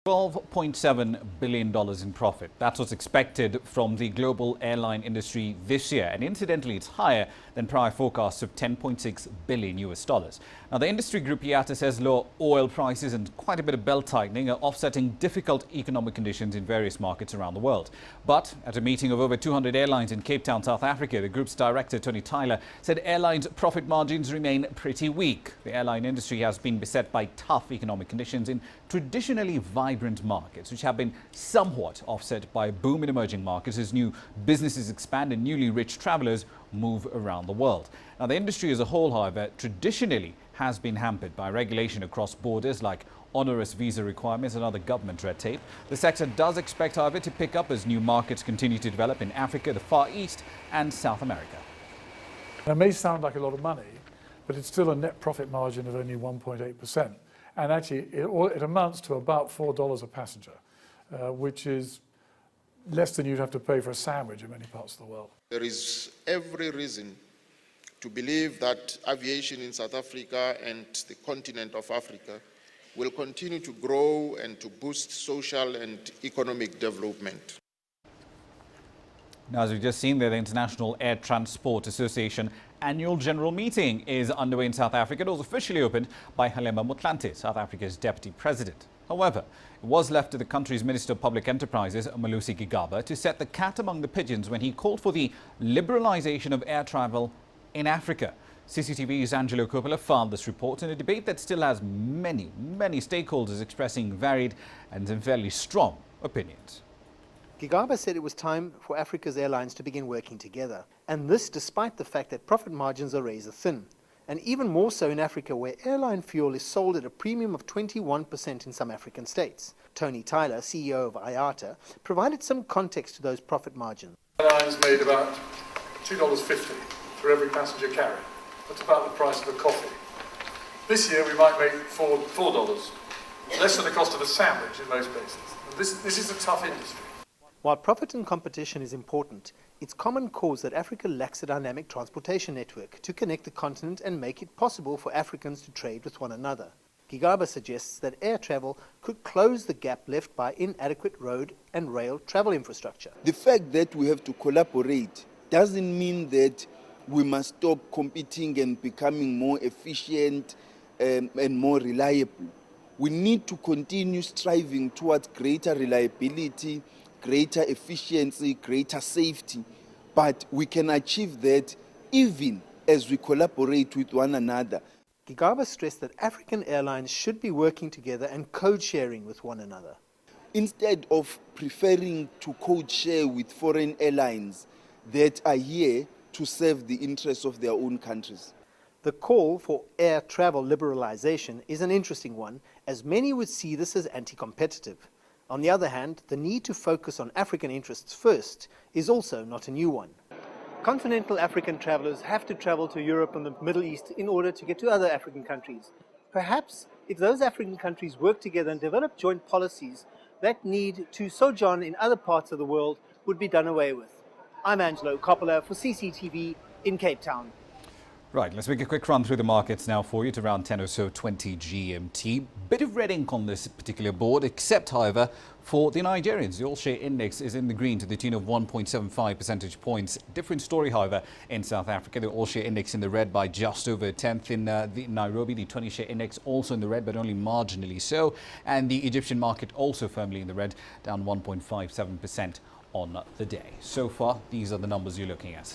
$12.7 billion in profit. That's what's expected from the global airline industry this year. And incidentally, it's higher than prior forecasts of $10.6 billion US dollars. Now, the industry group IATA says low oil prices and quite a bit of belt tightening are offsetting difficult economic conditions in various markets around the world. But at a meeting of over 200 airlines in Cape Town, South Africa, the group's director, Tony Tyler, said airlines' profit margins remain pretty weak. The airline industry has been beset by tough economic conditions in traditionally vibrant markets, which have been somewhat offset by a boom in emerging markets as new businesses expand and newly rich travelers move around the world. Now, the industry as a whole, however, traditionally has been hampered by regulation across borders like onerous visa requirements and other government red tape. The sector does expect, however, to pick up as new markets continue to develop in Africa, the Far East and South America. It may sound like a lot of money, but it's still a net profit margin of only 1.8%. And actually, it amounts to about $4 a passenger, which is less than you'd have to pay for a sandwich in many parts of the world. There is every reason to believe that aviation in South Africa and the continent of Africa will continue to grow and to boost social and economic development. Now, as we've just seen there, the International Air Transport Association annual general meeting is underway in South Africa. It was officially opened by Halema Motlanthe, South Africa's deputy president. However, it was left to the country's Minister of Public Enterprises, Malusi Gigaba, to set the cat among the pigeons when he called for the liberalization of air travel in Africa. CCTV's Angelo Coppola filed this report in a debate that still has many stakeholders expressing varied and fairly strong opinions. Gigaba said it was time for Africa's airlines to begin working together, and this despite the fact that profit margins are razor thin, and even more so in Africa, where airline fuel is sold at a premium of 21% in some African states. Tony Tyler, CEO of IATA, provided some context to those profit margins. Airlines made about $2.50 for every passenger carried. That's about the price of a coffee. This year we might make $4, less than the cost of a sandwich in most places. And this is a tough industry. While profit and competition is important, it's common cause that Africa lacks a dynamic transportation network to connect the continent and make it possible for Africans to trade with one another. Gigaba suggests that air travel could close the gap left by inadequate road and rail travel infrastructure. The fact that we have to collaborate doesn't mean that we must stop competing and becoming more efficient and more reliable. We need to continue striving towards greater reliability, greater efficiency, greater safety, but we can achieve that even as we collaborate with one another. Gigaba stressed that African airlines should be working together and code-sharing with one another. Instead of preferring to code-share with foreign airlines that are here to serve the interests of their own countries. The call for air travel liberalization is an interesting one, as many would see this as anti-competitive. On the other hand, the need to focus on African interests first is also not a new one. Continental African travelers have to travel to Europe and the Middle East in order to get to other African countries. Perhaps if those African countries work together and develop joint policies, that need to sojourn in other parts of the world would be done away with. I'm Angelo Coppola for CCTV in Cape Town. Right, let's make a quick run through the markets now for you. It's around 10 or so 20 GMT. Bit of red ink on this particular board, except, however, for the Nigerians. The all-share index is in the green to the tune of 1.75 percentage points. Different story, however, in South Africa. The all-share index in the red by just over a tenth. In Nairobi, the 20-share index also in the red, but only marginally so. And the Egyptian market also firmly in the red, down 1.57% on the day. So far, these are the numbers you're looking at.